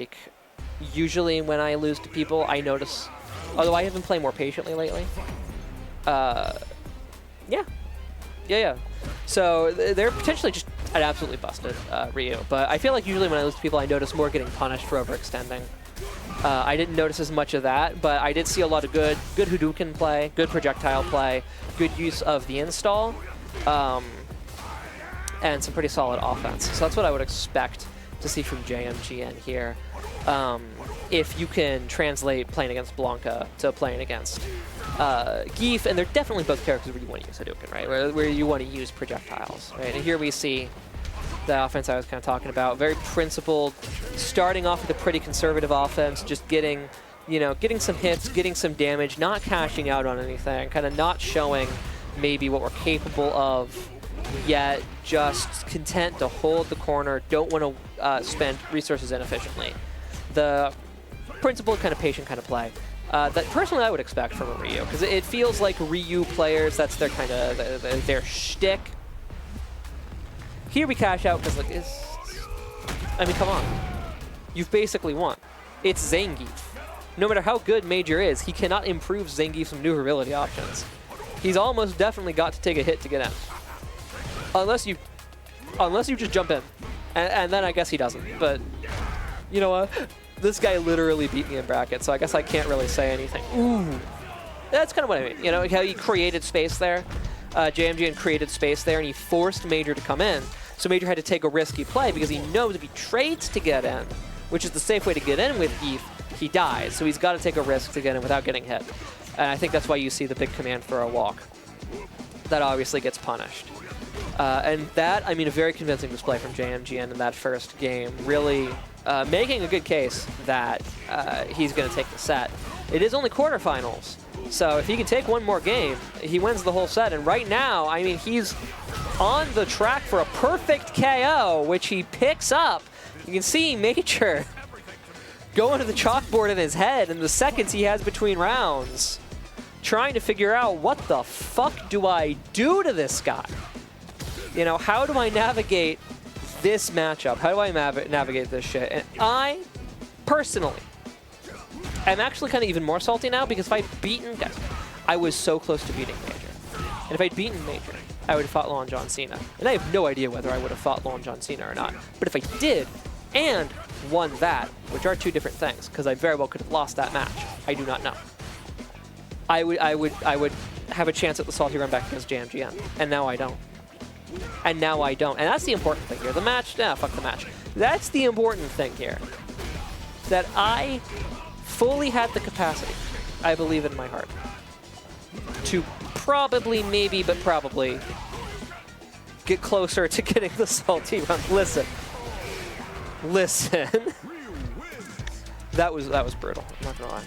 like, usually when I lose to people, I notice, although I have been playing more patiently lately. Yeah. So they're potentially just an absolutely busted Ryu. But I feel like usually when I lose to people, I notice more getting punished for overextending. I didn't notice as much of that, but I did see a lot of good Hadouken play, good projectile play, good use of the install, and some pretty solid offense. So that's what I would expect to see from jmgn here. If you can translate playing against Blanca to playing against Geef, and they're definitely both characters where you want to use Hadouken, right? Where you want to use projectiles, right? And here we see the offense I was kind of talking about, very principled, starting off with a pretty conservative offense, just getting, getting some hits, getting some damage, not cashing out on anything, kind of not showing maybe what we're capable of yet, just content to hold the corner, don't want to spend resources inefficiently. The principled, kind of patient kind of play that personally I would expect from a Ryu, because it feels like Ryu players, that's their kind of their shtick. Here we cash out because, like, I mean, come on. You've basically won. It's Zangief. No matter how good Mag3r is, he cannot improve Zangief's maneuverability options. He's almost definitely got to take a hit to get in. Unless you just jump in. And then I guess he doesn't. But, you know what? This guy literally beat me in bracket, so I guess I can't really say anything. Ooh. That's kind of what I mean. You know, how he created space there. jmgn created space there, and he forced Mag3r to come in. So Mag3r had to take a risky play because he knows if he trades to get in, which is the safe way to get in with Geef, he dies. So he's got to take a risk to get in without getting hit. And I think that's why you see the big command for a walk. That obviously gets punished. And that, I mean, a very convincing display from jmgn in that first game, really making a good case that he's going to take the set. It is only quarterfinals. So if he can take one more game, he wins the whole set. And right now, I mean, he's on the track for a perfect KO, which he picks up. You can see Mag3r going to the chalkboard in his head in the seconds he has between rounds, trying to figure out, what the fuck do I do to this guy? You know, how do I navigate this matchup? How do I navigate this shit? And I, personally, I'm actually kind of even more salty now, because if I'd beaten, guys, I was so close to beating Mag3r. And if I'd beaten Mag3r, I would have fought Long John Cena. And I have no idea whether I would have fought Long John Cena or not. But if I did, and won that, which are two different things, because I very well could have lost that match, I do not know. I would have a chance at the salty run back against jmgn. And now I don't. And now I don't. And that's the important thing here. The match, fuck the match. That's the important thing here. That I fully had the capacity, I believe in my heart, to probably, maybe, but probably get closer to getting the salty run. Listen. That was brutal, I'm not gonna lie.